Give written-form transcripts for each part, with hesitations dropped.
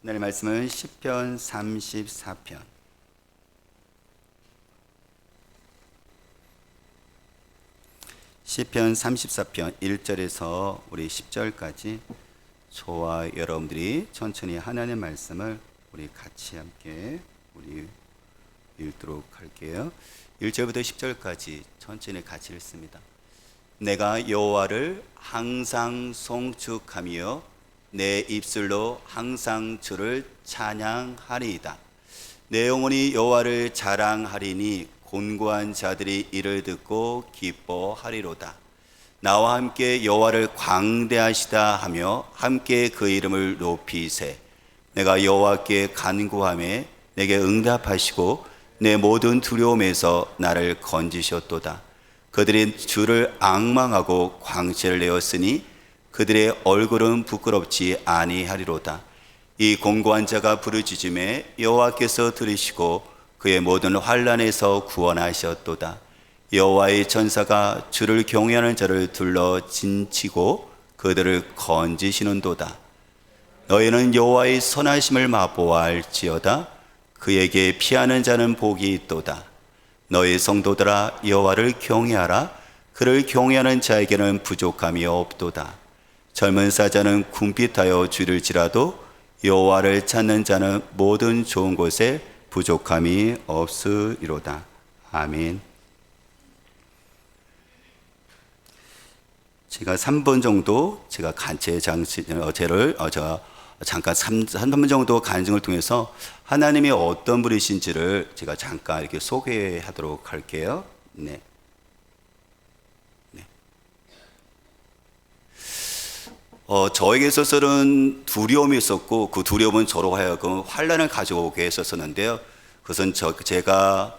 오늘의 말씀은 시편 34편 시편 34편 1절에서 우리 10절까지 저와 여러분들이 천천히 하나님의 말씀을 우리 같이 함께 우리 읽도록 할게요. 1절부터 10절까지 천천히 같이 읽습니다. 내가 여호와를 항상 송축하며 내 입술로 항상 주를 찬양하리이다. 내 영혼이 여호와를 자랑하리니 곤고한 자들이 이를 듣고 기뻐하리로다. 나와 함께 여호와를 광대하시다 하며 함께 그 이름을 높이세. 내가 여호와께 간구하매 내게 응답하시고 내 모든 두려움에서 나를 건지셨도다. 그들이 주를 앙망하고 광채를 내었으니 그들의 얼굴은 부끄럽지 아니하리로다. 이 공고한 자가 부르짖음에 여호와께서 들으시고 그의 모든 환난에서 구원하셨도다. 여호와의 천사가 주를 경외하는 자를 둘러 진치고 그들을 건지시는도다. 너희는 여호와의 선하심을 맛보아할지어다. 그에게 피하는 자는 복이 있도다. 너희 성도들아 여호와를 경외하라. 그를 경외하는 자에게는 부족함이 없도다. 젊은 사자는 궁핍하여 줄일지라도 여호와를 찾는 자는 모든 좋은 곳에 부족함이 없으리로다. 아멘. 제가 3번 정도 제가 간체 장치를 잠깐 3번 정도 간증을 통해서 하나님이 어떤 분이신지를 제가 잠깐 이렇게 소개하도록 할게요. 네. 저에게 있어서는 두려움이 있었고 그 두려움은 저로 하여금 환난을 가져오게 했었는데요. 그것은 제가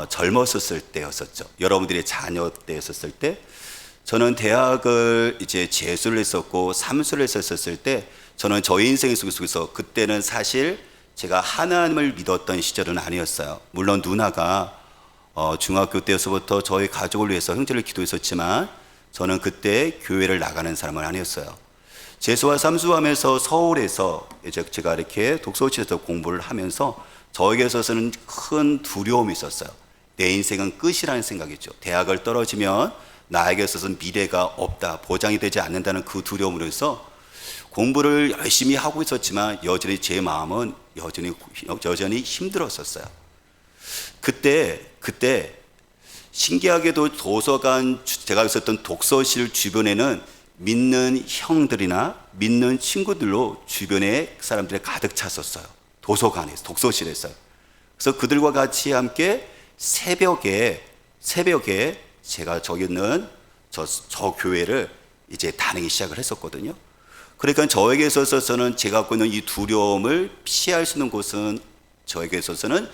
젊었을 때였었죠. 여러분들이 자녀 때였을 때, 저는 대학을 이제 재수를 했었고 삼수를 했었을 때, 저는 저희 인생 속에서 그때는 사실 제가 하나님을 믿었던 시절은 아니었어요. 물론 누나가 중학교 때에서부터 저희 가족을 위해서 형제를 기도했었지만 저는 그때 교회를 나가는 사람은 아니었어요. 재수와 삼수하면서 서울에서 이제 제가 이렇게 독서실에서 공부를 하면서 저에게 있어서는 큰 두려움이 있었어요. 내 인생은 끝이라는 생각이죠. 대학을 떨어지면 나에게 있어서는 미래가 없다, 보장이 되지 않는다는 그 두려움으로 해서 공부를 열심히 하고 있었지만 여전히 제 마음은 여전히 힘들었었어요. 그때 신기하게도 도서관, 제가 있었던 독서실 주변에는 믿는 형들이나 믿는 친구들로 주변에 사람들이 가득 찼었어요. 도서관에서, 독서실에서. 그래서 그들과 같이 함께 새벽에 제가 저기 있는 저 교회를 이제 다니기 시작을 했었거든요. 그러니까 저에게 있어서는 제가 갖고 있는 이 두려움을 피할 수 있는 곳은 저에게 있어서는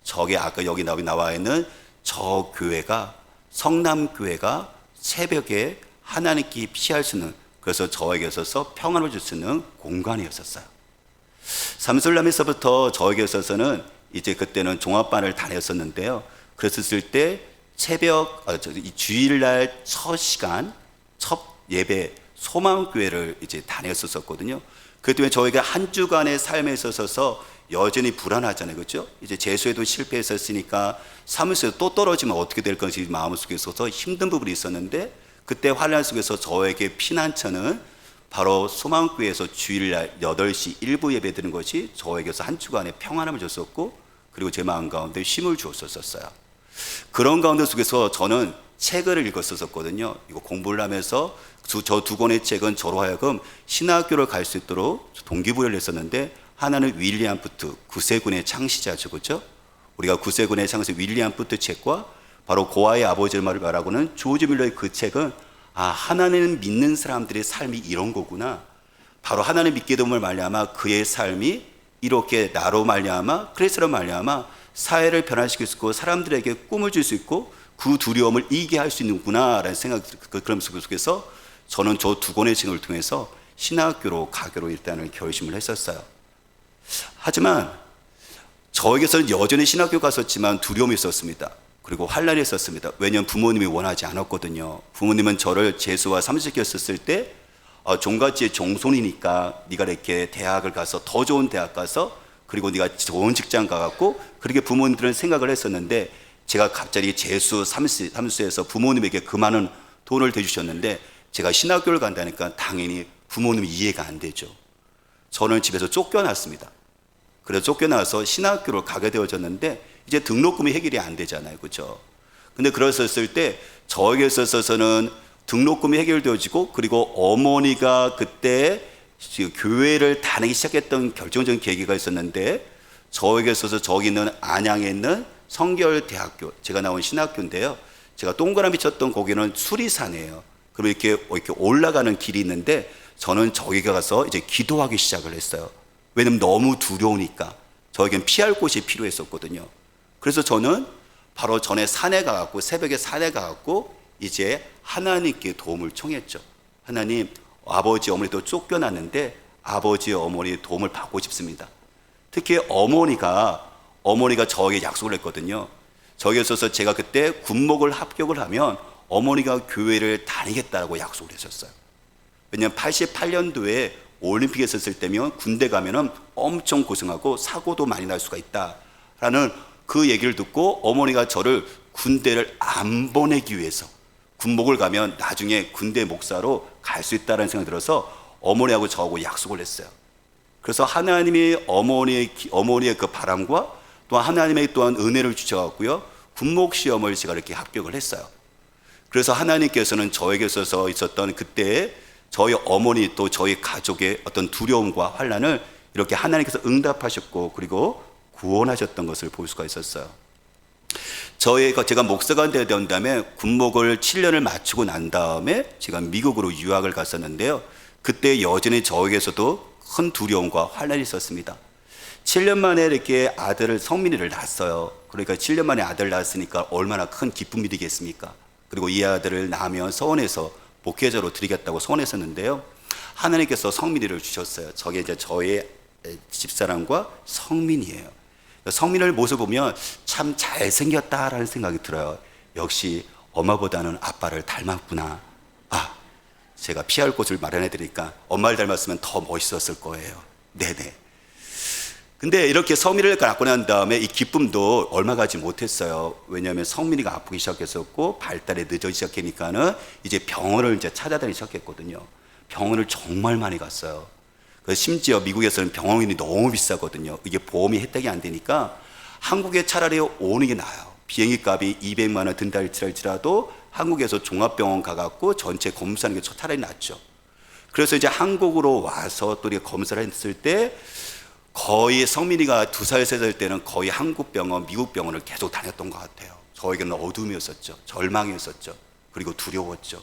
저기 아까 여기 나와 있는 저 교회가, 성남교회가 새벽에 하나님께 피할 수 있는, 그래서 저에게 있어서 평안을 줄 수 있는 공간이었었어요. 삼술남에서부터 저에게 있어서는 이제 그때는 종합반을 다녔었는데요. 그랬을 때 새벽 주일날 첫 시간, 첫 예배 소망교회를 이제 다녔었거든요. 그렇기 때문에 저희가 한 주간의 삶에 있어서 여전히 불안하잖아요, 그렇죠? 이제 재수에도 실패했었으니까 사무실에서 또 떨어지면 어떻게 될 건지 마음속에 있어서 힘든 부분이 있었는데, 그때 환난 속에서 저에게 피난처는 바로 소망교회에서 주일날 8시 일부 예배 드리는 것이 저에게서 한 주간의 평안함을 줬었고, 그리고 제 마음 가운데 쉼을 주었었어요. 그런 가운데 속에서 저는 책을 읽었었거든요. 이거 공부를 하면서 저 두 권의 책은 저로 하여금 신학교를 갈 수 있도록 동기부여를 했었는데, 하나는 윌리엄 푸트, 구세군의 창시자죠, 그렇죠? 우리가 구세군의 창시 윌리엄 푸트 책과 바로 고아의 아버지를 말하고는 조지 밀러의 그 책은, 하나님을 믿는 사람들의 삶이 이런 거구나. 바로 하나님 믿게 됨을 말미암아 그의 삶이 이렇게 나로 말미암아, 그리스도로 말미암아 사회를 변화시킬 수 있고 사람들에게 꿈을 줄 수 있고 그 두려움을 이기게 할 수 있는구나라는 생각, 그런 속에서 저는 저 두 권의 책을 통해서 신학교로 가기로 일단은 결심을 했었어요. 하지만 저에게서는 여전히 신학교 갔었지만 두려움이 있었습니다. 그리고 환난이 있었습니다. 왜냐하면 부모님이 원하지 않았거든요. 부모님은 저를 재수와 삼수시켰을 때 종갓집의 종손이니까 네가 이렇게 대학을 가서 더 좋은 대학 가서 그리고 네가 좋은 직장 가갖고 그렇게 부모님들은 생각을 했었는데 제가 갑자기 재수 삼수에서 부모님에게 그 많은 돈을 대주셨는데 제가 신학교를 간다니까 당연히 부모님이 이해가 안 되죠. 저는 집에서 쫓겨났습니다. 그래서 쫓겨나서 신학교를 가게 되어졌는데 이제 등록금이 해결이 안 되잖아요. 그렇죠? 근데 그랬었을 때 저에게 있어서는 등록금이 해결되어지고 그리고 어머니가 그때 교회를 다니기 시작했던 결정적인 계기가 있었는데 저에게 있어서 저기 있는 안양에 있는 성결대학교, 제가 나온 신학교인데요. 제가 동그라미 쳤던 거기는 수리산이에요. 그리고 이렇게 올라가는 길이 있는데 저는 저기 가서 이제 기도하기 시작을 했어요. 왜냐면 너무 두려우니까 저에겐 피할 곳이 필요했었거든요. 그래서 저는 바로 전에 산에 가갖고 새벽에 산에 가갖고 이제 하나님께 도움을 청했죠. 하나님, 아버지 어머니도 쫓겨났는데 아버지 어머니의 도움을 받고 싶습니다. 특히 어머니가 저에게 약속을 했거든요. 저에게 있어서 제가 그때 군목을 합격을 하면 어머니가 교회를 다니겠다라고 약속을 했었어요. 왜냐하면 88년도에 올림픽에 있었을 때면 군대 가면은 엄청 고생하고 사고도 많이 날 수가 있다라는 그 얘기를 듣고 어머니가 저를 군대를 안 보내기 위해서 군목을 가면 나중에 군대 목사로 갈 수 있다는 생각이 들어서 어머니하고 저하고 약속을 했어요. 그래서 하나님이 어머니의 그 바람과 또 하나님의 또한 은혜를 주셔갖고요 군목 시험을 제가 이렇게 합격을 했어요. 그래서 하나님께서는 저에게 있었던 그때 저희 어머니 또 저희 가족의 어떤 두려움과 환난을 이렇게 하나님께서 응답하셨고 그리고 구원하셨던 것을 볼 수가 있었어요. 제가 목사가 된 다음에 군목을 7년을 마치고 난 다음에 제가 미국으로 유학을 갔었는데요. 그때 여전히 저에게서도 큰 두려움과 환난이 있었습니다. 7년 만에 이렇게 아들을 성민이를 낳았어요. 그러니까 7년 만에 아들을 낳았으니까 얼마나 큰 기쁨이 되겠습니까? 그리고 이 아들을 낳으면 서원에서 목회자로 드리겠다고 서원했었는데요. 하나님께서 성민이를 주셨어요. 저게 이제 저의 집사람과 성민이에요. 성민을 모습 보면 참 잘생겼다라는 생각이 들어요. 역시 엄마보다는 아빠를 닮았구나. 제가 피할 곳을 마련해 드리니까 엄마를 닮았으면 더 멋있었을 거예요. 네네. 근데 이렇게 성민이를 낳고 난 다음에 이 기쁨도 얼마 가지 못했어요. 왜냐하면 성민이가 아프기 시작했었고 발달이 늦어지기 시작하니까는 이제 병원을 이제 찾아다니기 시작했거든요. 병원을 정말 많이 갔어요. 심지어 미국에서는 병원이 너무 비싸거든요. 이게 보험이 혜택이 안 되니까 한국에 차라리 오는 게 나아요. 비행기 값이 200만 원 든다 할지라도 한국에서 종합병원 가갖고 전체 검사하는 게 차라리 낫죠. 그래서 이제 한국으로 와서 또 우리가 검사를 했을 때 거의 성민이가 2살, 3살 때는 거의 한국 병원, 미국 병원을 계속 다녔던 것 같아요. 저에게는 어둠이었었죠. 절망이었었죠. 그리고 두려웠죠.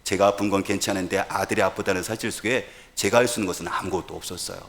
제가 아픈 건 괜찮은데 아들이 아프다는 사실 속에 제가 할 수 있는 것은 아무것도 없었어요.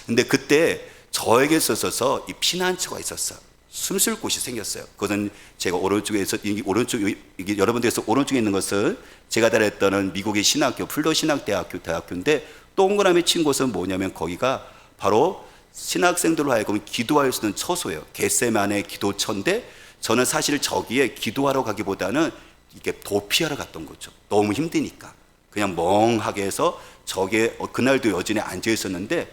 근데 그때 저에게 있어서 이 피난처가 있었어요. 숨쉴 곳이 생겼어요. 그것은 제가 여러분들께서 오른쪽에 있는 것은 제가 다녔던 미국의 신학교, 대학교인데 동그라미 친 곳은 뭐냐면 거기가 바로 신학생들로 하여금 기도할 수 있는 처소예요. 겟세마네 기도처인데 저는 사실 저기에 기도하러 가기보다는 이게 도피하러 갔던 거죠. 너무 힘드니까 그냥 멍하게 해서 저기에 그날도 여전히 앉아 있었는데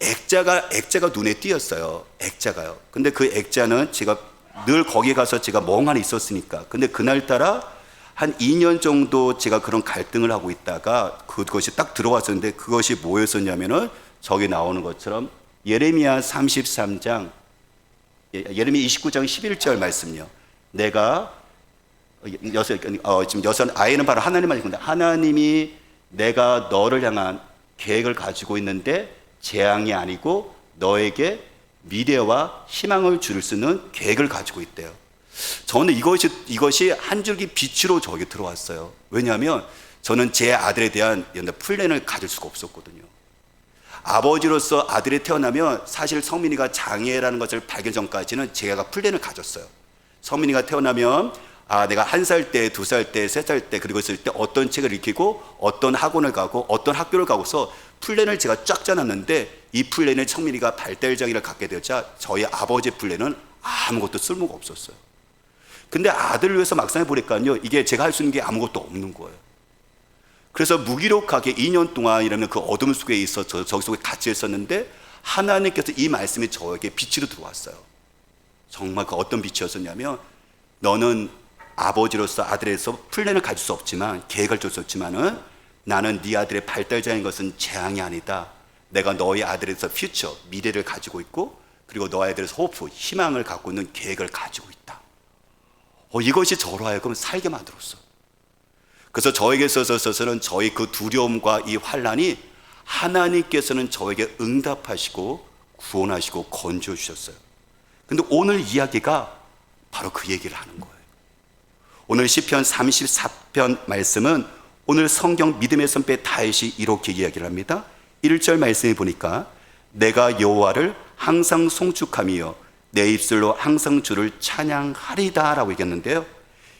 액자가 눈에 띄었어요. 액자가요. 근데 그 액자는 제가 늘 거기 가서 제가 멍하니 있었으니까. 근데 그날따라 한 2년 정도 제가 그런 갈등을 하고 있다가 그것이 딱 들어왔었는데 그것이 뭐였었냐면은 저기 나오는 것처럼 예레미야 33장, 예레미야 29장 11절 말씀요. 내가 지금 아이는 바로 하나님만 있는데 하나님이 내가 너를 향한 계획을 가지고 있는데 재앙이 아니고 너에게 미래와 희망을 줄 수 있는 계획을 가지고 있대요. 저는 이것이 한 줄기 빛으로 저에게 들어왔어요. 왜냐하면 저는 제 아들에 대한 플랜을 가질 수가 없었거든요. 아버지로서 아들이 태어나면 사실 성민이가 장애라는 것을 발견 전까지는 제가 플랜을 가졌어요. 성민이가 태어나면 내가 1살 때, 2살 때, 3살 때 그리고 있을 때 어떤 책을 읽히고 어떤 학원을 가고 어떤 학교를 가고서 플랜을 제가 쫙 짜놨는데 이 플랜을 성민이가 발달장애를 갖게 되자 저희 아버지의 플랜은 아무것도 쓸모가 없었어요. 근데 아들을 위해서 막상 해보니까요 이게 제가 할 수 있는 게 아무것도 없는 거예요. 그래서 무기력하게 2년 동안 이러면 그 어둠 속에 있어 저 속에 갇혀 있었는데 하나님께서 이 말씀이 저에게 빛으로 들어왔어요. 정말 그 어떤 빛이었었냐면, 너는 아버지로서 아들에서 플랜을 가질 수 없지만, 계획을 줄 수 없지만은 나는 네 아들의 발달자인 것은 재앙이 아니다. 내가 너희 아들에서 퓨처, 미래를 가지고 있고, 그리고 너희 아들에서 호프, 희망을 갖고 있는 계획을 가지고 있다. 이것이 저로 하여금 살게 만들었어. 그래서 저에게 있어서는 저희 그 두려움과 이 환난이 하나님께서는 저에게 응답하시고 구원하시고 건져 주셨어요. 근데 오늘 이야기가 바로 그 얘기를 하는 거예요. 오늘 시편 34편 말씀은 오늘 성경 믿음의 선배 다윗이 이렇게 이야기를 합니다. 1절 말씀에 보니까 내가 여호와를 항상 송축하며 내 입술로 항상 주를 찬양하리다 라고 얘기했는데요.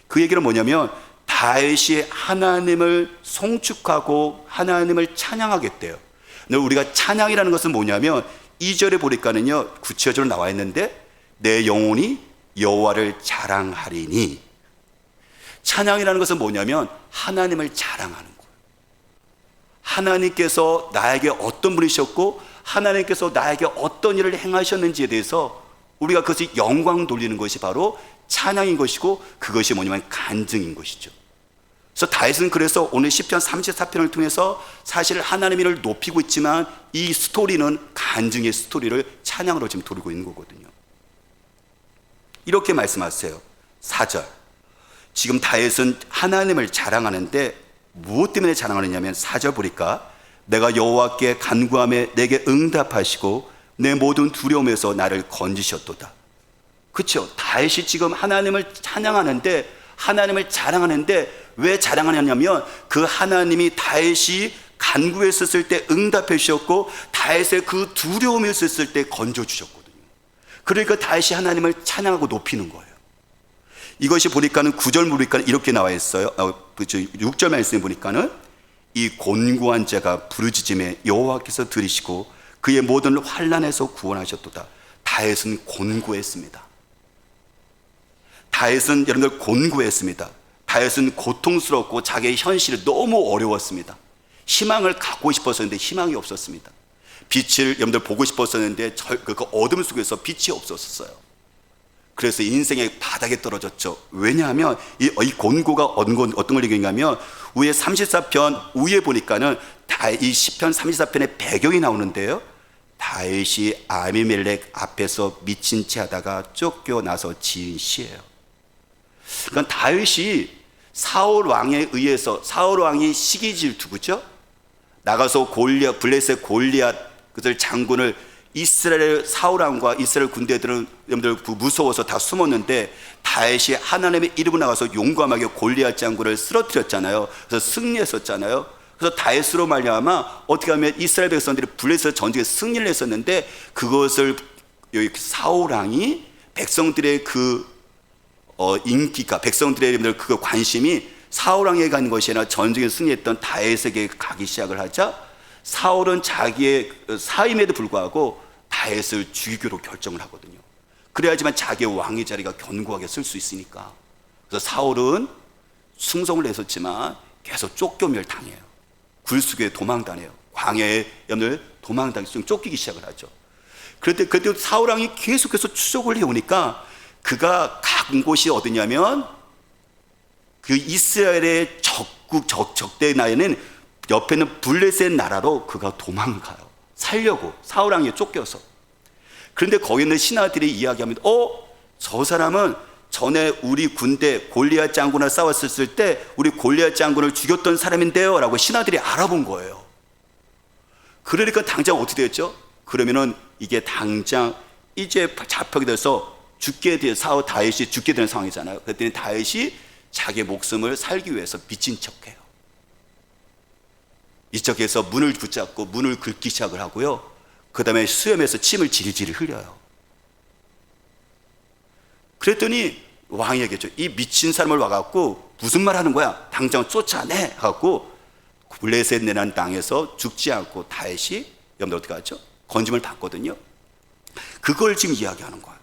그 얘기는 뭐냐면 다윗이 하나님을 송축하고 하나님을 찬양하겠대요. 근데 우리가 찬양이라는 것은 뭐냐면 2절에 보니까는요, 구체적으로 나와 있는데 내 영혼이 여호와를 자랑하리니. 찬양이라는 것은 뭐냐면 하나님을 자랑하는 거예요. 하나님께서 나에게 어떤 분이셨고 하나님께서 나에게 어떤 일을 행하셨는지에 대해서 우리가 그것이 영광 돌리는 것이 바로 찬양인 것이고, 그것이 뭐냐면 간증인 것이죠. 그래서 다윗은 그래서 오늘 시편 34편을 통해서 사실 하나님을 높이고 있지만 이 스토리는 간증의 스토리를 찬양으로 지금 돌리고 있는 거거든요. 이렇게 말씀하세요. 4절. 지금 다윗은 하나님을 자랑하는데 무엇 때문에 자랑하느냐면 4절 보니까 내가 여호와께 간구하며 내게 응답하시고 내 모든 두려움에서 나를 건지셨도다. 그렇죠? 다윗이 지금 하나님을 찬양하는데, 하나님을 자랑하는데 왜 자랑하냐면 그 하나님이 다윗이 간구했었을 때 응답해 주셨고 다윗의 그 두려움이 있었을 때 건져 주셨거든요. 그러니까 다윗이 하나님을 찬양하고 높이는 거예요. 이것이 보니까는 9절 보니까 이렇게 나와 있어요. 6절 말씀에 보니까는 이 곤고한 자가 부르짖음에 여호와께서 들으시고 그의 모든 환난에서 구원하셨도다. 다윗은 곤고했습니다. 다윗은 여러분들 곤고했습니다. 다윗은 고통스럽고 자기의 현실이 너무 어려웠습니다. 희망을 갖고 싶었었는데 희망이 없었습니다. 빛을 여러분들 보고 싶었었는데 그 어둠 속에서 빛이 없었어요. 그래서 인생의 바닥에 떨어졌죠. 왜냐하면 이 곤고가 어떤 걸 얘기하냐면 위에 34편 위에 보니까는 이 시편 34편의 배경이 나오는데요. 다윗이 아비멜렉 앞에서 미친 채 하다가 쫓겨나서 지은 시예요. 그러니까 다윗이 사울 왕에 의해서, 사울 왕이 시기 질투구죠. 나가서 블레셋 골리앗 그들 장군을 이스라엘 사울 왕과 이스라엘 군대들은 여러분들 무서워서 다 숨었는데 다윗이 하나님의 이름으로 나가서 용감하게 골리앗 장군을 쓰러뜨렸잖아요. 그래서 승리했었잖아요. 그래서 다윗으로 말미암아 어떻게 하면 이스라엘 백성들이 블레셋 전쟁에 승리를 했었는데, 그것을 여기 사울 왕이 백성들의 그 인기가, 백성들의 그 관심이 사울 왕에게 간 것이 아니라 전쟁에 승리했던 다윗에게 가기 시작을 하자 사울은 자기의 사임에도 불구하고 다윗을 죽이기로 결정을 하거든요. 그래야지만 자기의 왕의 자리가 견고하게 쓸 수 있으니까. 그래서 사울은 충성을 했었지만 계속 쫓겨멸 당해요. 굴속에 도망다녀요. 광야에 도망다니면서 쫓기기 시작을 하죠. 그런데 그때 사울 왕이 계속해서 추적을 해오니까 그가 간 곳이 어디냐면 그 이스라엘의 적대 나에는 옆에 있는 블레셋 나라로 그가 도망가요. 살려고, 사울 왕에 쫓겨서. 그런데 거기 있는 신하들이 이야기하면 저 사람은 전에 우리 군대 골리앗 장군과 싸웠을 때 우리 골리앗 장군을 죽였던 사람인데요 라고 신하들이 알아본 거예요. 그러니까 당장 어떻게 됐죠? 그러면은 이게 당장 이제 잡혀게 돼서 다윗이 죽게 되는 상황이잖아요. 그랬더니 다윗이 자기의 목숨을 살기 위해서 미친 척해요. 이쪽에서 문을 붙잡고 문을 긁기 시작을 하고요. 그 다음에 수염에서 침을 지리지리 흘려요. 그랬더니 왕이 얘기했죠. 이 미친 사람을 와갖고 무슨 말 하는 거야? 당장 쫓아내! 하고 블레셋 내란 땅에서 죽지 않고 다윗이 여러분들 어떻게 하죠? 건짐을 받거든요. 그걸 지금 이야기하는 거예요.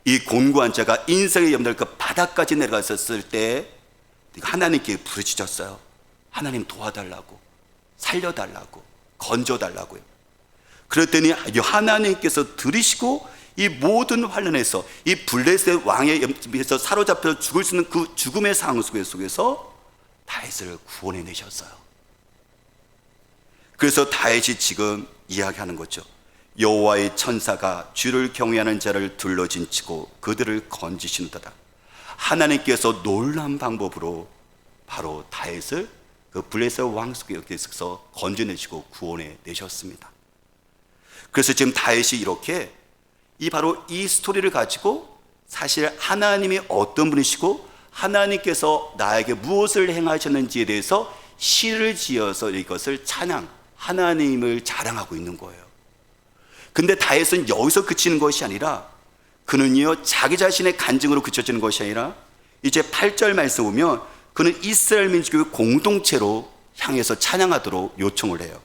이 곤고한 자가 인생의 여러분들 그 바닥까지 내려갔었을 때 하나님께 부르짖었어요. 하나님 도와달라고, 살려달라고, 건져달라고요. 그랬더니 하나님께서 들으시고 이 모든 환란에서 이 블레셋 왕에 의해서 사로잡혀 죽을 수 있는 그 죽음의 상황 속에서 다윗을 구원해 내셨어요. 그래서 다윗이 지금 이야기하는 거죠. 여호와의 천사가 주를 경외하는 자를 둘러진치고 그들을 건지시는도다. 하나님께서 놀라운 방법으로 바로 다윗을 그 블레셋 왕 속에서 건져내시고 구원해 내셨습니다. 그래서 지금 다윗이 이렇게 바로 이 스토리를 가지고 사실 하나님이 어떤 분이시고 하나님께서 나에게 무엇을 행하셨는지에 대해서 시를 지어서 이것을 찬양, 하나님을 자랑하고 있는 거예요. 근데 다윗은 여기서 그치는 것이 아니라 그는요 자기 자신의 간증으로 그쳐지는 것이 아니라 이제 8절 말씀 보면 그는 이스라엘 민족의 공동체로 향해서 찬양하도록 요청을 해요.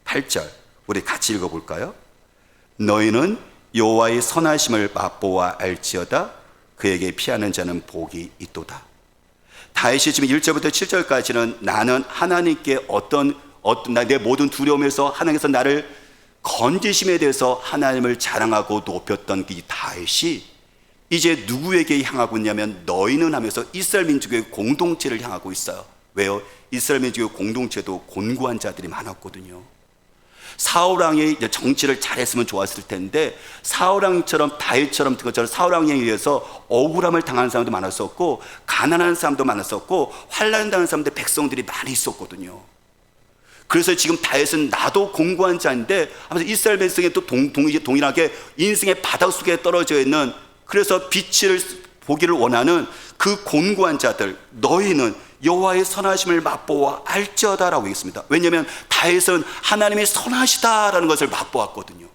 8절 우리 같이 읽어볼까요? 너희는 여호와의 선하심을 맛보아 알지어다. 그에게 피하는 자는 복이 있도다. 다윗이 지금 1절부터 7절까지는 나는 하나님께 내 모든 두려움에서 하나님께서 나를 건지심에 대해서 하나님을 자랑하고 높였던 이 다윗이 이제 누구에게 향하고 있냐면 너희는 하면서 이스라엘 민족의 공동체를 향하고 있어요. 왜요? 이스라엘 민족의 공동체도 곤고한 자들이 많았거든요. 사울왕이 정치를 잘했으면 좋았을 텐데 사울왕처럼 다윗처럼 그것처럼 사울왕에 의해서 억울함을 당하는 사람도 많았었고 가난한 사람도 많았었고 환난 당하는 사람들 백성들이 많이 있었거든요. 그래서 지금 다윗은 나도 공고한 자인데 하면서 이스라엘 백성이 또 동일하게 인생의 바닥 속에 떨어져 있는 그래서 빛을 보기를 원하는 그 곤고한 자들 너희는 여호와의 선하심을 맛보아 알지어다라고 했습니다. 왜냐하면 다윗은 하나님이 선하시다라는 것을 맛보았거든요.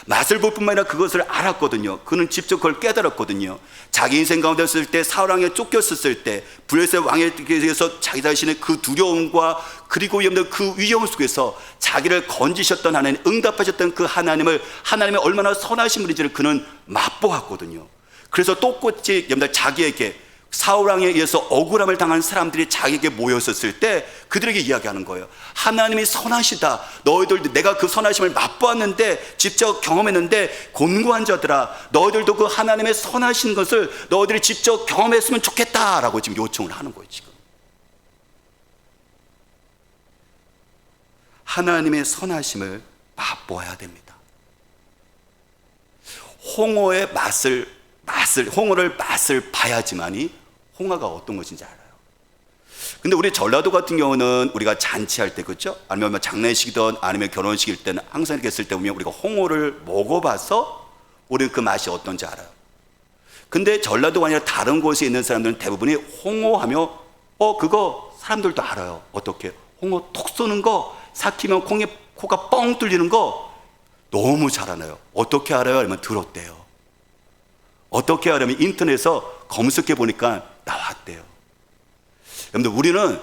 맛을 볼 뿐만 아니라 그것을 알았거든요. 그는 직접 그걸 깨달았거든요. 자기 인생 가운데 있을 때 사울왕에 쫓겼었을 때 블레셋 왕에 의해서 자기 자신의 그 두려움과 그리고 그 위험 속에서 자기를 건지셨던 하나님, 응답하셨던 그 하나님이 얼마나 선하신 분인지를 그는 맛보았거든요. 그래서 똑같이 자기에게 사울왕에 의해서 억울함을 당한 사람들이 자기에게 모였었을 때 그들에게 이야기하는 거예요. 하나님이 선하시다. 너희들 내가 그 선하심을 맛보았는데 직접 경험했는데 곤고한 자들아 너희들도 그 하나님의 선하신 것을 너희들이 직접 경험했으면 좋겠다라고 지금 요청을 하는 거예요. 지금 하나님의 선하심을 맛보아야 됩니다. 홍어의 홍어를 맛을 봐야지만이 홍어가 어떤 것인지 알아요. 근데 우리 전라도 같은 경우는 우리가 잔치할 때 그렇죠? 아니면 장례식이든 아니면 결혼식일 때는 항상 이렇게 했을 때 보면 우리가 홍어를 먹어봐서 우리는 그 맛이 어떤지 알아요. 근데 전라도가 아니라 다른 곳에 있는 사람들은 대부분이 홍어 하며 그거 사람들도 알아요. 어떻게? 홍어 톡 쏘는 거 삭히면 코가 뻥 뚫리는 거 너무 잘 알아요. 어떻게 알아요? 아니면 들었대요. 어떻게 하려면 인터넷에서 검색해 보니까 나왔대요. 여러분들 우리는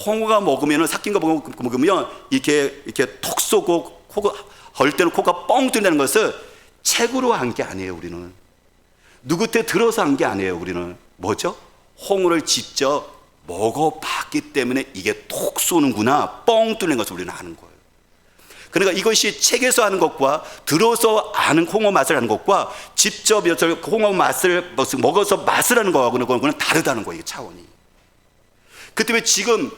홍어가 먹으면 삭힌 거 먹으면 이렇게 톡 쏘고 헐 때는 코가 뻥 뚫리는 것을 책으로 한 게 아니에요. 우리는 누구한테 들어서 한 게 아니에요. 우리는 뭐죠? 홍어를 직접 먹어봤기 때문에 이게 톡 쏘는구나 뻥 뚫리는 것을 우리는 아는 거예요. 그러니까 이것이 책에서 하는 것과 들어서 아는 홍어 맛을 하는 것과 직접 홍어 맛을 먹어서 맛을 하는 거하고는 다르다는 거예요. 차원이. 그 때문에 지금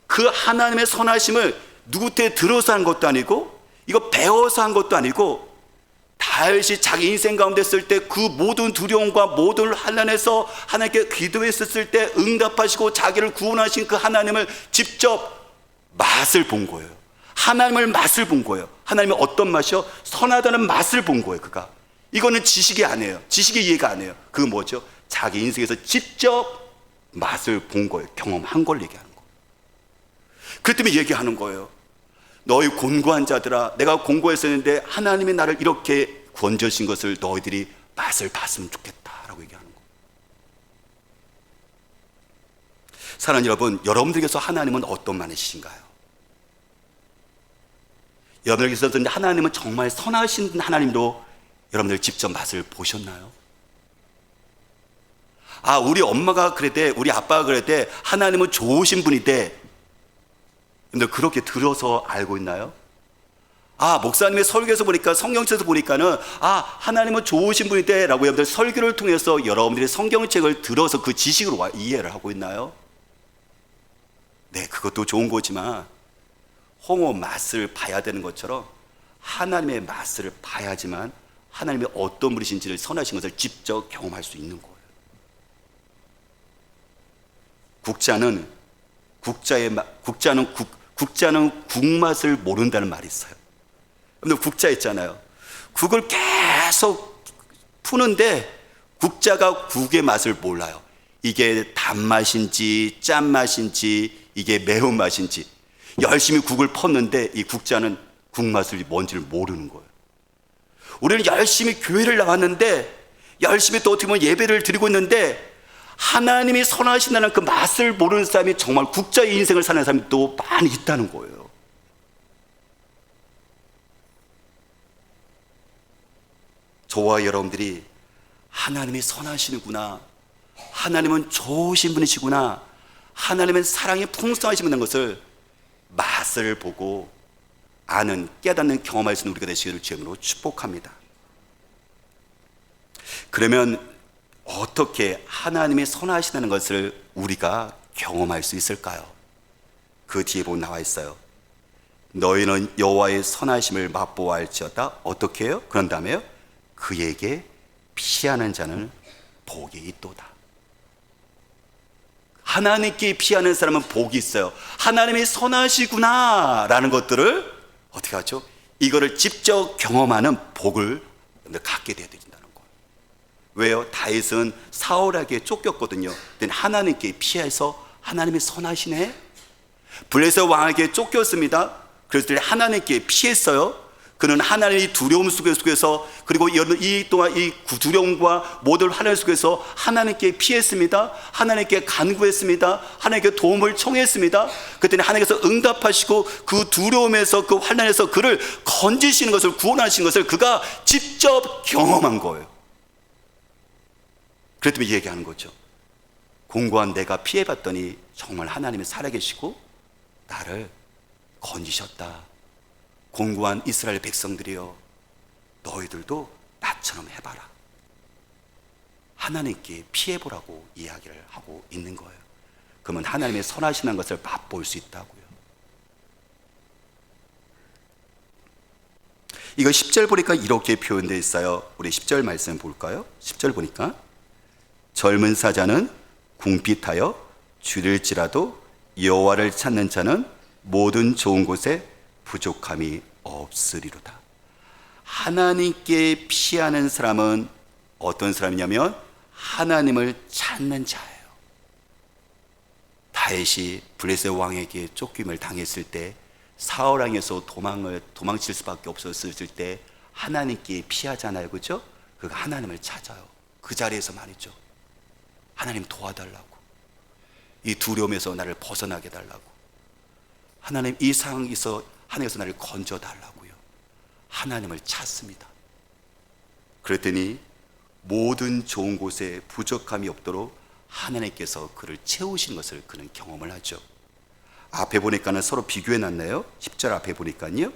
그 하나님의 선하심을 누구한테 들어서 한 것도 아니고 이거 배워서 한 것도 아니고 다윗이 자기 인생 가운데 있을 때 그 모든 두려움과 모든 환난에서 하나님께 기도했었을 때 응답하시고 자기를 구원하신 그 하나님을 직접 맛을 본 거예요. 하나님을 맛을 본 거예요. 하나님의 어떤 맛이요? 선하다는 맛을 본 거예요. 그가 이거는 지식이 아니에요. 지식이 이해가 안 해요. 그거 뭐죠? 자기 인생에서 직접 맛을 본 거예요. 경험한 걸 얘기하는 거예요. 그 때문에 얘기하는 거예요. 너희 곤고한 자들아 내가 공고했었는데 하나님이 나를 이렇게 건져신 것을 너희들이 맛을 봤으면 좋겠다라고 얘기하는 거예요. 사랑하는 여러분, 여러분들께서 하나님은 어떤 분이신가요? 여러분들께서 하나님은 정말 선하신 하나님도 여러분들 직접 맛을 보셨나요? 우리 엄마가 그랬대, 우리 아빠가 그랬대, 하나님은 좋으신 분이대. 근데 그렇게 들어서 알고 있나요? 목사님의 설교에서 보니까, 성경책에서 보니까는, 하나님은 좋으신 분이대 라고 여러분들 설교를 통해서 여러분들이 성경책을 들어서 그 지식으로 이해를 하고 있나요? 네, 그것도 좋은 거지만 홍어 맛을 봐야 되는 것처럼 하나님의 맛을 봐야지만 하나님의 어떤 분이신지를, 선하신 것을 직접 경험할 수 있는 거예요. 국자는 국맛을 모른다는 말이 있어요. 근데 국자 있잖아요. 국을 계속 푸는데 국자가 국의 맛을 몰라요. 이게 단맛인지 짠맛인지 이게 매운맛인지. 열심히 국을 펐는데 이 국자는 국맛이 뭔지를 모르는 거예요. 우리는 열심히 교회를 나왔는데, 열심히 또 어떻게 보면 예배를 드리고 있는데, 하나님이 선하신다는 그 맛을 모르는 사람이 정말 국자의 인생을 사는 사람이 또 많이 있다는 거예요. 저와 여러분들이 하나님이 선하시는구나, 하나님은 좋으신 분이시구나, 하나님은 사랑이 풍성하신 것을 맛을 보고 아는, 깨닫는, 경험할 수 있는 우리가 되시기를 주님으로 축복합니다. 그러면 어떻게 하나님이 선하시다는 것을 우리가 경험할 수 있을까요? 그 뒤에 보면 나와 있어요. 너희는 여호와의 선하심을 맛보아할지어다. 어떻게 해요? 그런 다음에요, 그에게 피하는 자는 복이 있도다. 하나님께 피하는 사람은 복이 있어요. 하나님이 선하시구나 라는 것들을 어떻게 하죠? 이거를 직접 경험하는 복을 갖게 되어야 된다는 거예요. 왜요? 다윗은 사울에게 쫓겼거든요. 근데 하나님께 피해서 하나님이 선하시네. 블레셋 왕에게 쫓겼습니다. 그래서 하나님께 피했어요. 그는 하나님의 두려움 속에서, 그리고 이 또한 이 두려움과 모든 환난 속에서 하나님께 피했습니다. 하나님께 간구했습니다. 하나님께 도움을 청했습니다. 그때는 하나님께서 응답하시고 그 두려움에서, 그 환난에서 그를 건지시는 것을, 구원하시는 것을 그가 직접 경험한 거예요. 그랬더니 얘기하는 거죠. 공고한 내가 피해봤더니 정말 하나님이 살아계시고 나를 건지셨다. 공고한 이스라엘 백성들이여, 너희들도 나처럼 해봐라. 하나님께 피해보라고 이야기를 하고 있는 거예요. 그러면 하나님의 선하시는 것을 맛볼 수 있다고요. 이거 10절 보니까 이렇게 표현되어 있어요. 우리 10절 말씀 볼까요? 10절 보니까, 젊은 사자는 궁핍하여 줄일지라도 여호와를 찾는 자는 모든 좋은 곳에 부족함이 없으리로다. 하나님께 피하는 사람은 어떤 사람이냐면 하나님을 찾는 자예요. 다윗이 블레셋 왕에게 쫓김을 당했을 때, 사울 왕에서 도망칠 수밖에 없었을 때 하나님께 피하잖아요. 그렇죠? 그가 하나님을 찾아요. 그 자리에서 말이죠. 하나님 도와달라고, 이 두려움에서 나를 벗어나게 달라고, 하나님 이 상황에서 하나님께서 나를 건져달라고요. 하나님을 찾습니다. 그랬더니 모든 좋은 곳에 부족함이 없도록 하나님께서 그를 채우신 것을 그는 경험을 하죠. 앞에 보니까는 서로 비교해 놨네요. 10절 앞에 보니까요,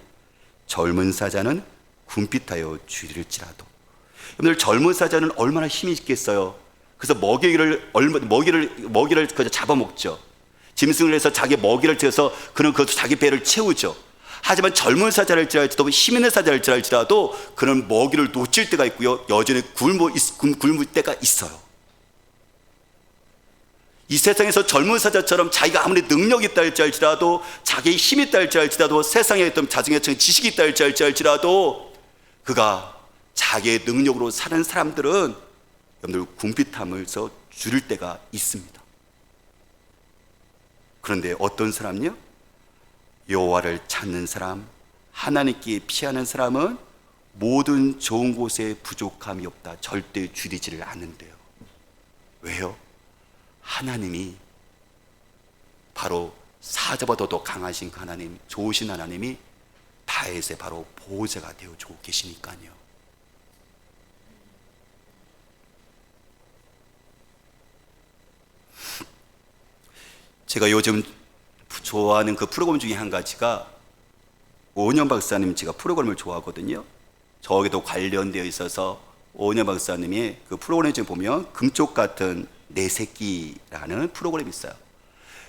젊은 사자는 궁핍하여 줄일지라도. 여러분들, 젊은 사자는 얼마나 힘이 있겠어요. 그래서 먹이를 그저 잡아먹죠. 짐승을 해서 자기 먹이를 채워서 그는 그것도 자기 배를 채우죠. 하지만 젊은 사자일지라도, 힘 있는 사자일지라도 그는 먹이를 놓칠 때가 있고요, 여전히 굶을 때가 있어요. 이 세상에서 젊은 사자처럼 자기가 아무리 능력이 있다 할지라도, 자기의 힘이 있다 할지라도, 세상에 있던 자중의 지식이 있다 할지라도, 그가 자기의 능력으로 사는 사람들은 여러분들 궁핍함에서 줄일 때가 있습니다. 그런데 어떤 사람요? 여호와를 찾는 사람, 하나님께 피하는 사람은 모든 좋은 곳에 부족함이 없다. 절대 줄이지를 않는데요. 왜요? 하나님이 바로 사자보다 더 강하신 그 하나님, 좋으신 하나님이 다윗의 바로 보호자가 되어주고 계시니까요. 제가 요즘 좋아하는 그 프로그램 중에 한 가지가 오은영 박사님, 제가 프로그램을 좋아하거든요. 저에게도 관련되어 있어서 오은영 박사님이 그 프로그램 중에 보면 금쪽 같은 내 새끼라는 프로그램이 있어요.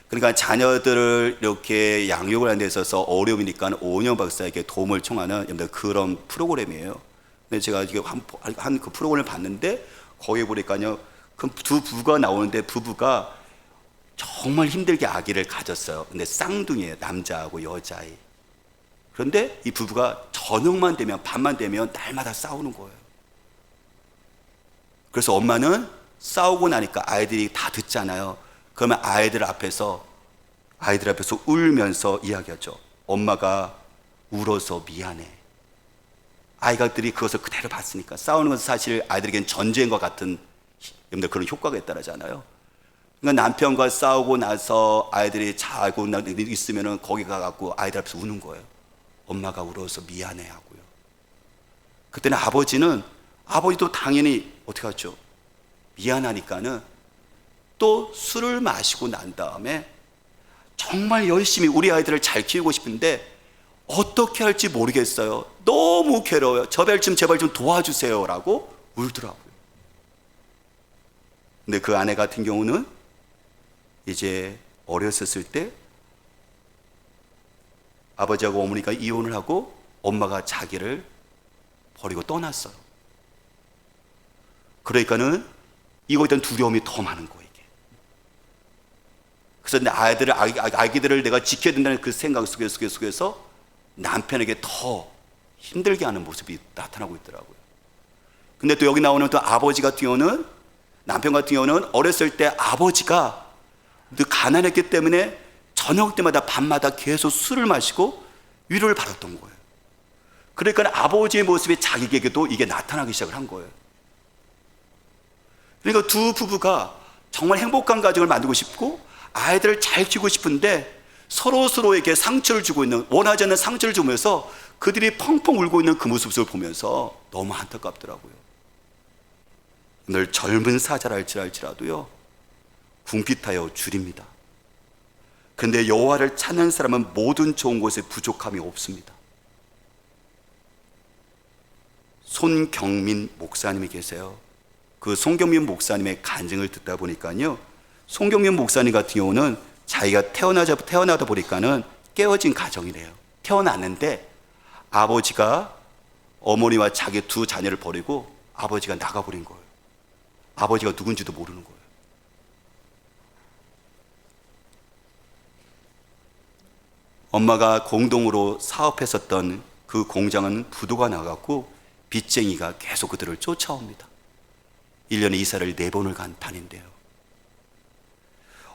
그러니까 자녀들을 이렇게 양육을 하는 데 있어서 어려우니까 오은영 박사에게 도움을 청하는 그런 프로그램이에요. 근데 제가 한 그 프로그램을 봤는데 거기 보니까요, 그 두 부부가 나오는데 부부가 정말 힘들게 아기를 가졌어요. 근데 쌍둥이에요. 남자하고 여자아이. 그런데 이 부부가 저녁만 되면, 밤만 되면 날마다 싸우는 거예요. 그래서 엄마는 싸우고 나니까 아이들이 다 듣잖아요. 그러면 아이들 앞에서 울면서 이야기하죠. 엄마가 울어서 미안해. 아이들이 그것을 그대로 봤으니까. 싸우는 것은 사실 아이들에게는 전쟁과 같은 그런 효과가 있다잖아요. 그러니까 남편과 싸우고 나서 아이들이 자고 있으면 거기 가갖고 아이들 앞에서 우는 거예요. 엄마가 울어서 미안해 하고요. 그때는 아버지도 당연히 어떻게 하죠? 미안하니까는 또 술을 마시고 난 다음에 정말 열심히 우리 아이들을 잘 키우고 싶은데 어떻게 할지 모르겠어요. 너무 괴로워요. 제발 좀 도와주세요 라고 울더라고요. 근데 그 아내 같은 경우는 이제 어렸었을 때 아버지하고 어머니가 이혼을 하고 엄마가 자기를 버리고 떠났어요. 그러니까는 이거에 대한 두려움이 더 많은 거예요, 이게. 그래서 내 아기들을 내가 지켜야 된다는 그 생각 속에서 남편에게 더 힘들게 하는 모습이 나타나고 있더라고요. 근데 또 여기 나오는 또 아버지 같은 경우는, 남편 같은 경우는 어렸을 때 아버지가 가난했기 때문에 저녁 때마다 밤마다 계속 술을 마시고 위로를 받았던 거예요. 그러니까 아버지의 모습이 자기에게도 이게 나타나기 시작을 한 거예요. 그러니까 두 부부가 정말 행복한 가정을 만들고 싶고 아이들을 잘 키우고 싶은데 서로에게 상처를 주고 있는, 원하지 않는 상처를 주면서 그들이 펑펑 울고 있는 그 모습을 보면서 너무 안타깝더라고요. 늘 젊은 사자랄지라도요, 궁핍하여 주립니다. 그런데 여호와를 찾는 사람은 모든 좋은 것에 부족함이 없습니다. 손경민 목사님이 계세요. 그 손경민 목사님의 간증을 듣다 보니까요, 손경민 목사님 같은 경우는 자기가 태어나다 보니까는 깨어진 가정이래요. 태어났는데 아버지가 어머니와 자기 두 자녀를 버리고 아버지가 나가버린 거예요. 아버지가 누군지도 모르는 거예요. 엄마가 공동으로 사업했었던 그 공장은 부도가 나갔고 빚쟁이가 계속 그들을 쫓아옵니다. 1년에 이사를 4번을 다닌대요.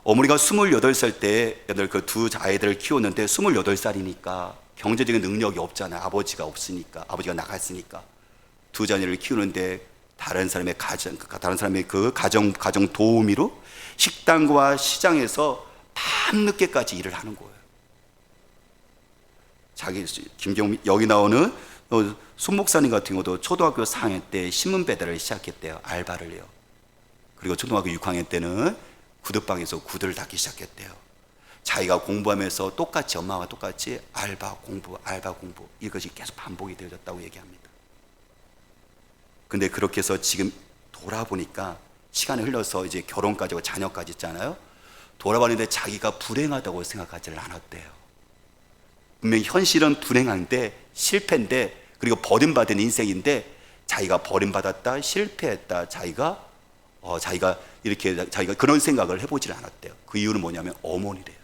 어머니가 28살 때 그 두 아이들을 키웠는데 28살이니까 경제적인 능력이 없잖아요. 아버지가 없으니까, 아버지가 나갔으니까. 두 자녀를 키우는데 다른 사람의 그 가정 도우미로 식당과 시장에서 밤늦게까지 일을 하는 거예요. 여기 나오는 손 목사님 같은 경우도 초등학교 4학년 때 신문 배달을 시작했대요. 알바를요. 그리고 초등학교 6학년 때는 구두방에서 구두를 닦기 시작했대요. 자기가 공부하면서 똑같이, 엄마와 똑같이 알바 공부 이것이 계속 반복이 되어졌다고 얘기합니다. 근데 그렇게 해서 지금 돌아보니까 시간이 흘러서 이제 결혼까지 하고 자녀까지 있잖아요. 돌아봤는데 자기가 불행하다고 생각하지를 않았대요. 분명히 현실은 불행한데, 실패인데, 그리고 버림받은 인생인데 자기가 버림받았다, 실패했다, 자기가 그런 생각을 해보질 않았대요. 그 이유는 뭐냐면 어머니래요.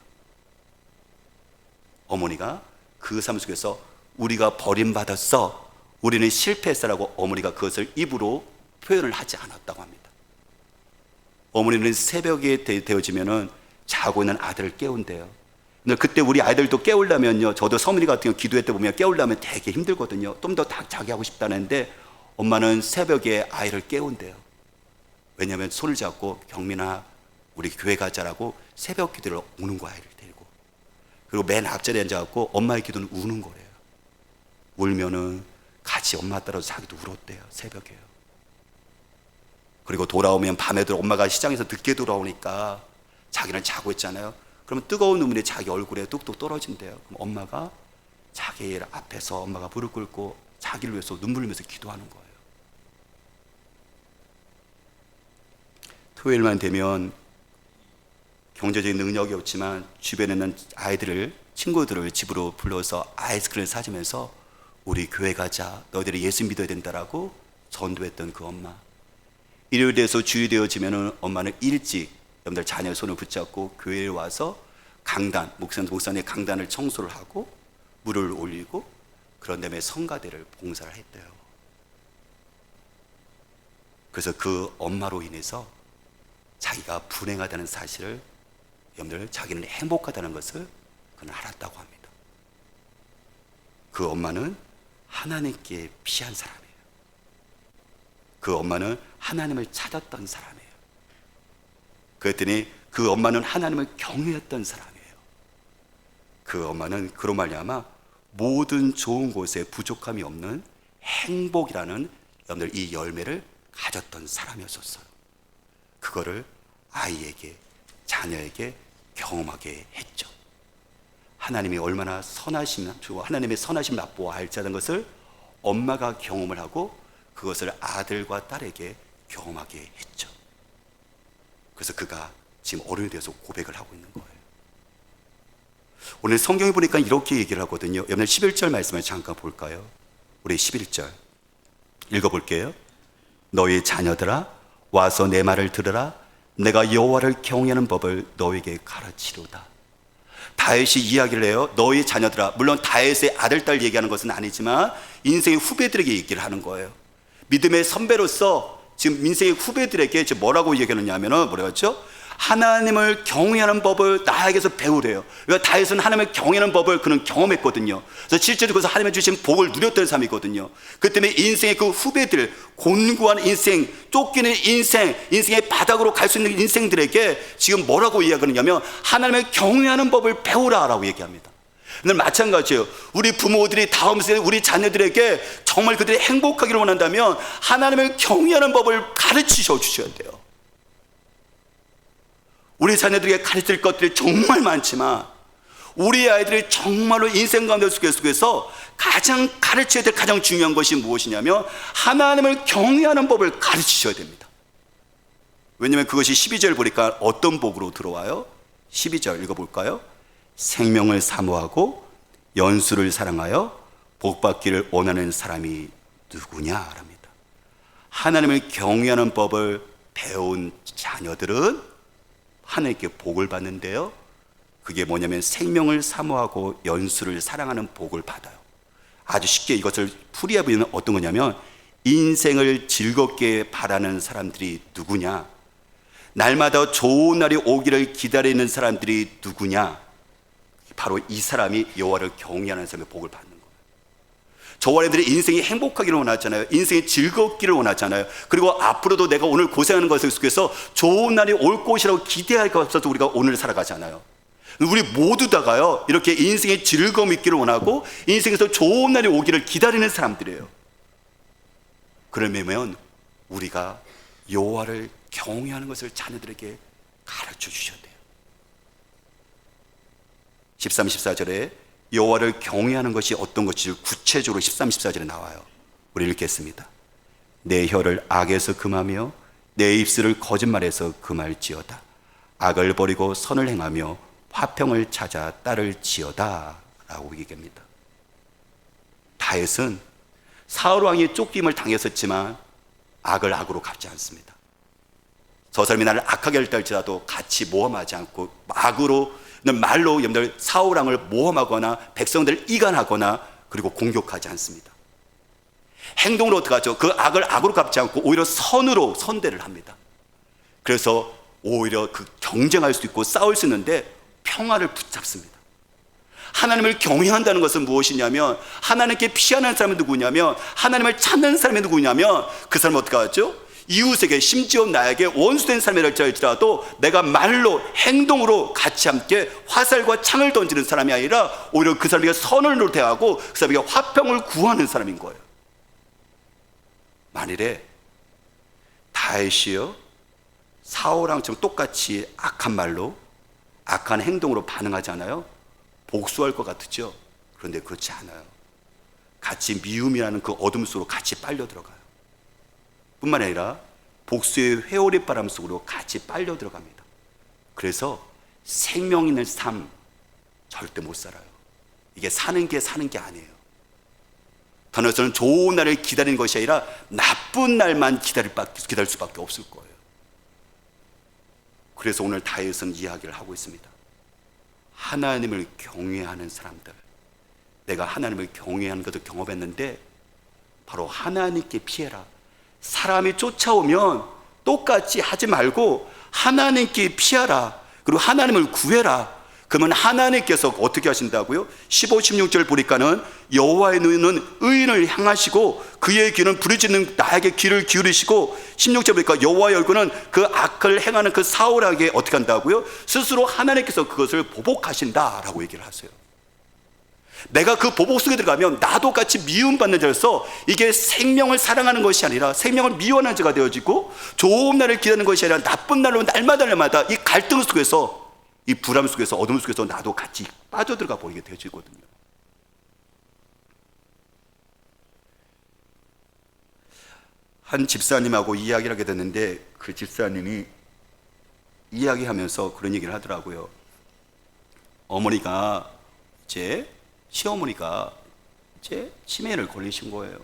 어머니가 그 삶 속에서 우리가 버림받았어, 우리는 실패했어라고 어머니가 그것을 입으로 표현을 하지 않았다고 합니다. 어머니는 새벽에 되어지면은 자고 있는 아들을 깨운대요. 근데 그때 우리 아이들도 깨우려면요, 저도 서민이 같은 경우 기도회 때 보면 깨우려면 되게 힘들거든요. 좀 더 자기 하고 싶다는데 엄마는 새벽에 아이를 깨운대요. 왜냐하면 손을 잡고 경민아 우리 교회 가자라고 새벽 기도를 우는 거야, 아이를 데리고. 그리고 맨 앞자리에 앉아갖고 엄마의 기도는 우는 거래요. 울면은 같이 엄마 따라서 자기도 울었대요, 새벽에요. 그리고 돌아오면 밤에도 엄마가 시장에서 늦게 돌아오니까 자기는 자고 있잖아요. 그러면 뜨거운 눈물이 자기 얼굴에 뚝뚝 떨어진대요. 그럼 엄마가 자기 앞에서 엄마가 무릎 꿇고 자기를 위해서 눈물 흘리면서 기도하는 거예요. 토요일만 되면 경제적인 능력이 없지만 주변에 있는 아이들을, 친구들을 집으로 불러서 아이스크림을 사주면서 우리 교회 가자, 너희들이 예수 믿어야 된다라고 전도했던 그 엄마. 일요일 돼서 주일 되어지면은 엄마는 일찍 여러분들 자녀의 손을 붙잡고 교회에 와서 강단, 목사님 강단을 청소를 하고 물을 올리고 그런 다음에 성가대를 봉사를 했대요. 그래서 그 엄마로 인해서 자기가 불행하다는 사실을, 여러분들 자기는 행복하다는 것을 그는 알았다고 합니다. 그 엄마는 하나님께 피한 사람이에요. 그 엄마는 하나님을 찾았던 사람이에요. 그랬더니 그 엄마는 하나님을 경외했던 사람이에요. 그 엄마는 그로 말미암아 모든 좋은 곳에 부족함이 없는 행복이라는, 여러분들 이 열매를 가졌던 사람이었어요. 그거를 아이에게, 자녀에게 경험하게 했죠. 하나님이 얼마나 하나님의 선하심 맛보아 알자는 것을 엄마가 경험을 하고 그것을 아들과 딸에게 경험하게 했죠. 그래서 그가 지금 어른이 돼서 고백을 하고 있는 거예요. 오늘 성경에 보니까 이렇게 얘기를 하거든요. 여러분 11절 말씀을 잠깐 볼까요? 우리 11절 읽어볼게요. 너희 자녀들아 와서 내 말을 들으라. 내가 여호와를 경외하는 법을 너에게 가르치리로다. 다윗이 이야기를 해요. 너희 자녀들아. 물론 다윗의 아들, 딸 얘기하는 것은 아니지만 인생의 후배들에게 얘기를 하는 거예요. 믿음의 선배로서 지금 인생의 후배들에게 지금 뭐라고 얘기하느냐면은 뭐라고 했죠? 하나님을 경외하는 법을 나에게서 배우래요. 왜? 다윗은 하나님을 경외하는 법을 그는 경험했거든요. 그래서 실제로 그래서 하나님의 주신 복을 누렸던 삶이거든요. 그 때문에 인생의 그 후배들, 곤고한 인생, 쫓기는 인생, 인생의 바닥으로 갈 수 있는 인생들에게 지금 뭐라고 이야기하느냐면 하나님을 경외하는 법을 배우라라고 얘기합니다. 오늘 마찬가지예요. 우리 부모들이 다음 세대 우리 자녀들에게 정말 그들이 행복하기를 원한다면 하나님을 경외하는 법을 가르치셔 주셔야 돼요. 우리 자녀들에게 가르칠 것들이 정말 많지만 우리 아이들이 정말로 인생 가운데 속에서 가장 가르쳐야 될 가장 중요한 것이 무엇이냐면 하나님을 경외하는 법을 가르치셔야 됩니다. 왜냐하면 그것이 12절 보니까 어떤 복으로 들어와요? 12절 읽어볼까요? 생명을 사모하고 연수를 사랑하여 복받기를 원하는 사람이 누구냐랍니다. 하나님을 경외하는 법을 배운 자녀들은 하나님께 복을 받는데요, 그게 뭐냐면 생명을 사모하고 연수를 사랑하는 복을 받아요. 아주 쉽게 이것을 풀이해 보면 어떤 거냐면 인생을 즐겁게 바라는 사람들이 누구냐, 날마다 좋은 날이 오기를 기다리는 사람들이 누구냐, 바로 이 사람이 여호와를 경외하는 사람의 복을 받는 거예요. 저와 여러분들이 인생이 행복하기를 원하잖아요. 인생이 즐겁기를 원하잖아요. 그리고 앞으로도 내가 오늘 고생하는 것을 속에서 좋은 날이 올 것이라고 기대할 것 없어서 우리가 오늘 살아가잖아요. 우리 모두 다가요 이렇게 인생의 즐거움이 있기를 원하고 인생에서 좋은 날이 오기를 기다리는 사람들이에요. 그러면 우리가 여호와를 경외하는 것을 자녀들에게 가르쳐 주셔야 돼요. 13, 14절에 여호와를 경외하는 것이 어떤 것인지 구체적으로 13, 14절에 나와요. 우리 읽겠습니다. 내 혀를 악에서 금하며 내 입술을 거짓말에서 금할지어다. 악을 버리고 선을 행하며 화평을 찾아 따를지어다 라고 얘기합니다. 다윗은 사울 왕이 쫓김을 당했었지만 악을 악으로 갚지 않습니다. 저 사람이 나를 악하게 할 때 할지라도 같이 모험하지 않고 악으로 말로 여러분들 사울 왕을 모험하거나 백성들을 이간하거나 그리고 공격하지 않습니다. 행동으로 어떻게 하죠? 그 악을 악으로 갚지 않고 오히려 선으로 선대를 합니다. 그래서 오히려 그 경쟁할 수 있고 싸울 수 있는데 평화를 붙잡습니다. 하나님을 경외한다는 것은 무엇이냐면 하나님께 피하는 사람이 누구냐면 하나님을 찾는 사람이 누구냐면 그 사람은 어떻게 하죠? 이웃에게 심지어 나에게 원수된 사람이랄지 할지라도 내가 말로 행동으로 같이 함께 화살과 창을 던지는 사람이 아니라 오히려 그 사람에게 선을 대하고 그 사람에게 화평을 구하는 사람인 거예요. 만일에 다윗이요 사울 왕처럼 똑같이 악한 말로 악한 행동으로 반응하잖아요. 복수할 것 같죠. 그런데 그렇지 않아요. 같이 미움이라는 그 어둠 속으로 같이 빨려 들어가요. 뿐만 아니라 복수의 회오리 바람 속으로 같이 빨려 들어갑니다. 그래서 생명 있는 삶 절대 못 살아요. 이게 사는 게 아니에요. 단어에서는 좋은 날을 기다리는 것이 아니라 나쁜 날만 기다릴 수밖에 없을 거예요. 그래서 오늘 다윗은 이야기를 하고 있습니다. 하나님을 경외하는 사람들, 내가 하나님을 경외하는 것을 경험했는데 바로 하나님께 피해라. 사람이 쫓아오면 똑같이 하지 말고 하나님께 피하라. 그리고 하나님을 구해라. 그러면 하나님께서 어떻게 하신다고요? 15, 16절 보니까는 여호와의 눈은 의인을 향하시고 그의 귀는 부르짖는 나에게 귀를 기울이시고, 16절 보니까 여호와의 얼굴은 그 악을 행하는 그 사울에게 어떻게 한다고요? 스스로 하나님께서 그것을 보복하신다라고 얘기를 하세요. 내가 그 보복 속에 들어가면 나도 같이 미움받는 자로서 이게 생명을 사랑하는 것이 아니라 생명을 미워하는 자가 되어지고, 좋은 날을 기다리는 것이 아니라 나쁜 날로 날마다 이 갈등 속에서, 이 불안 속에서, 어둠 속에서 나도 같이 빠져들어가 버리게 되어지거든요. 한 집사님하고 이야기를 하게 됐는데 그 집사님이 이야기하면서 그런 얘기를 하더라고요. 어머니가 시어머니가 치매를 걸리신 거예요.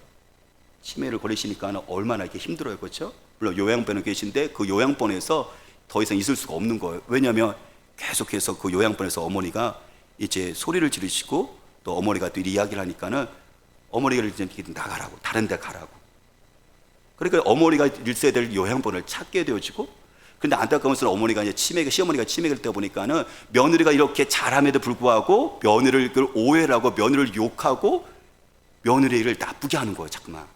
치매를 걸리시니까 얼마나 이렇게 힘들어요, 그렇죠? 물론 요양병원에 계신데 그 요양병원에서 더 이상 있을 수가 없는 거예요. 왜냐하면 계속해서 그 요양병원에서 어머니가 이제 소리를 지르시고, 또 어머니가 또 이야기를 하니까는 어머니가 이제 나가라고, 다른 데 가라고. 그러니까 어머니가 일세야 될 요양병원을 찾게 되어지고, 근데 안타까운 것은 어머니가 이제 시어머니가 치매가 되다 보니까는 며느리가 이렇게 잘함에도 불구하고 며느리를 오해를 하고 며느리를 욕하고 며느리를 나쁘게 하는 거예요, 자꾸만.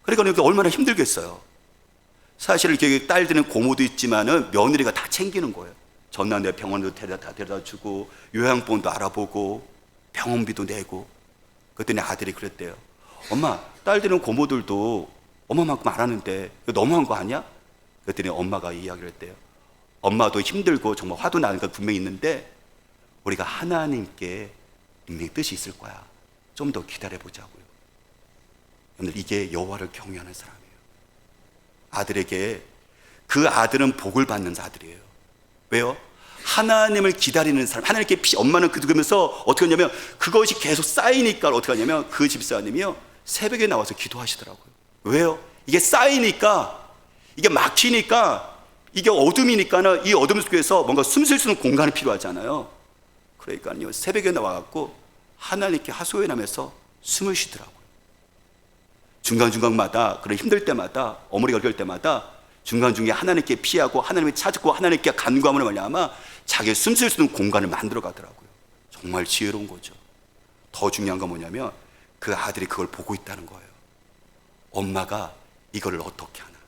그러니까 이렇게 얼마나 힘들겠어요. 사실 이렇게 딸들은 고모도 있지만은 며느리가 다 챙기는 거예요. 전남대 병원도 데려다 주고, 요양병원도 알아보고, 병원비도 내고. 그랬더니 아들이 그랬대요. 엄마, 딸들은 고모들도 엄마만큼 알았는데 너무한 거 아니야? 그랬더니 엄마가 이야기를 했대요. 엄마도 힘들고 정말 화도 나는 건 분명히 있는데 우리가 하나님께 분명히 뜻이 있을 거야. 좀 더 기다려보자고요. 여러분들, 이게 여호와를 경외하는 사람이에요. 아들에게, 그 아들은 복을 받는 아들이에요. 왜요? 하나님을 기다리는 사람, 하나님께 엄마는 그러면서 어떻게 하냐면 그것이 계속 쌓이니까 어떻게 하냐면 그 집사님이요, 새벽에 나와서 기도하시더라고요. 왜요? 이게 쌓이니까, 이게 막히니까, 이게 어둠이니까는 이 어둠 속에서 뭔가 숨 쉴 수 있는 공간이 필요하잖아요. 그러니까요, 새벽에 나와갖고 하나님께 하소연하면서 숨을 쉬더라고요. 중간중간마다, 그런 힘들 때마다, 어머니가 그럴 때마다 중간중간에 하나님께 피하고 하나님을 찾고 하나님께 간구함으로 말미암아 자기 숨 쉴 수 있는 공간을 만들어 가더라고요. 정말 지혜로운 거죠. 더 중요한 건 뭐냐면 그 아들이 그걸 보고 있다는 거예요. 엄마가 이걸 어떻게 하나,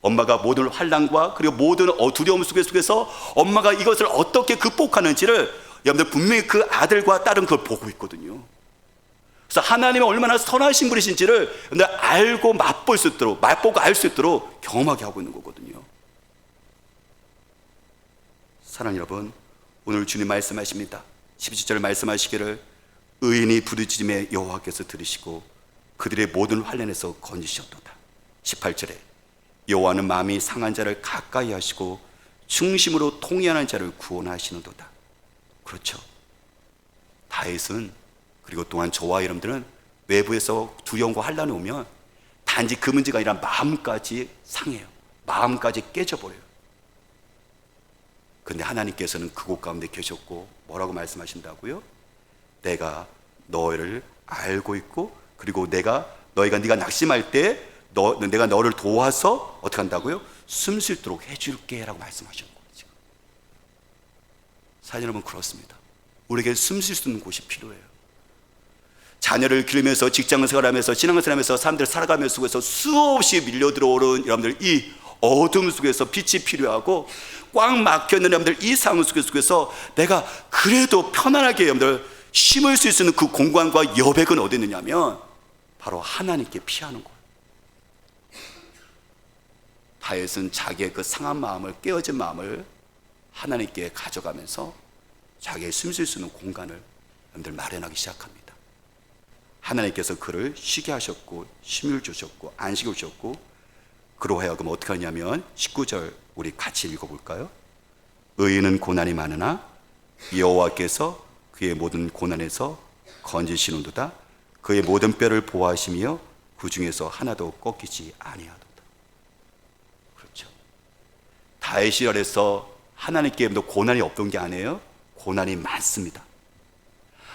엄마가 모든 환난과 그리고 모든 두려움 속에서 엄마가 이것을 어떻게 극복하는지를 여러분들 분명히 그 아들과 딸은 그걸 보고 있거든요. 그래서 하나님이 얼마나 선하신 분이신지를 여러분들 알고 맛볼 수 있도록, 맛보고 알 수 있도록 경험하게 하고 있는 거거든요. 사랑하는 여러분, 오늘 주님 말씀하십니다. 17절 말씀하시기를 의인이 부르짖음에 여호와께서 들으시고 그들의 모든 환난에서 건지셨도다. 18절에 여호와는 마음이 상한 자를 가까이 하시고 중심으로 통회하는 자를 구원하시는도다. 그렇죠. 다윗은, 그리고 또한 저와 여러분들은 외부에서 두려움과 환난이 오면 단지 그 문제가 아니라 마음까지 상해요. 마음까지 깨져버려요. 그런데 하나님께서는 그곳 가운데 계셨고 뭐라고 말씀하신다고요? 내가 너희를 알고 있고, 그리고 네가 낙심할 때 내가 너를 도와서 어떻게 한다고요? 숨 쉴 수 있도록 해줄게 라고 말씀하시는 거예요. 지금 사실 여러분, 그렇습니다. 우리에게 숨 쉴 수 있는 곳이 필요해요. 자녀를 기르면서, 직장 생활하면서, 신앙생활 하면서 사람들 살아가면서 속에서 수없이 밀려 들어오는 여러분들 이 어둠 속에서 빛이 필요하고, 꽉 막혀있는 여러분들 이 상황 속에서 내가 그래도 편안하게 여러분들 쉼을 쉴 수 있는 그 공간과 여백은 어디 있느냐면 바로 하나님께 피하는 거예요. 다윗은 자기의 그 상한 마음을, 깨어진 마음을 하나님께 가져가면서 자기의 숨 쉴 수 있는 공간을 여러분들 마련하기 시작합니다. 하나님께서 그를 쉬게 하셨고 쉼을 주셨고 안식을 주셨고, 그러하여금 어떻게 하냐면 19절 우리 같이 읽어볼까요? 의인은 고난이 많으나 여호와께서 그의 모든 고난에서 건지시는도다. 그의 모든 뼈를 보호하시며 그 중에서 하나도 꺾이지 아니하도다. 그렇죠. 다윗 시절에서 하나님께 고난이 없던 게 아니에요. 고난이 많습니다.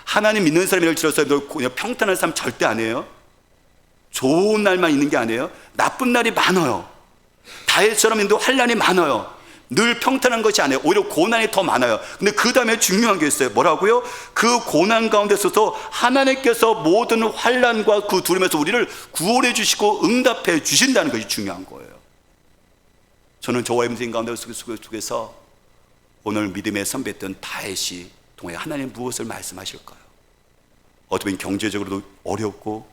하나님 믿는 사람을 들어서 평탄한 삶 절대 아니에요. 좋은 날만 있는 게 아니에요. 나쁜 날이 많아요. 다윗처럼 환난이 많아요. 늘 평탄한 것이 아니에요. 오히려 고난이 더 많아요. 근데 그 다음에 중요한 게 있어요. 뭐라고요? 그 고난 가운데 서도 하나님께서 모든 환난과 그 두려움에서 우리를 구원해 주시고 응답해 주신다는 것이 중요한 거예요. 저는 저와 인생 가운데 속에서 오늘 믿음의 선배였던 다윗이 통해 하나님 무엇을 말씀하실까요? 어떻게 보면 경제적으로도 어렵고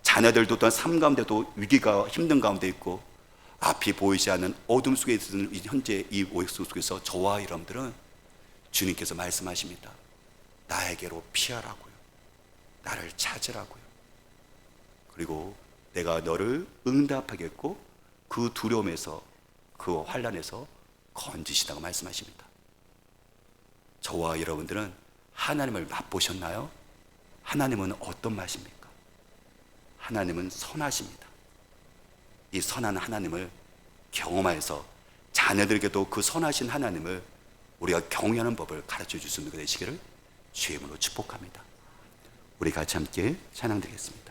자녀들도 또한 삶 가운데도 위기가 힘든 가운데 있고 앞이 보이지 않는 어둠 속에 있는 현재 이 오엑스 속에서 저와 여러분들은 주님께서 말씀하십니다. 나에게로 피하라고요. 나를 찾으라고요. 그리고 내가 너를 응답하겠고 그 두려움에서 그 환난에서 건지시다고 말씀하십니다. 저와 여러분들은 하나님을 맛보셨나요? 하나님은 어떤 맛입니까? 하나님은 선하십니다. 이 선한 하나님을 경험해서 자녀들에게도 그 선하신 하나님을 우리가 경외하는 법을 가르쳐 줄 수 있는 것 되시기를 주의 이름으로 축복합니다. 우리 같이 함께 찬양드리겠습니다.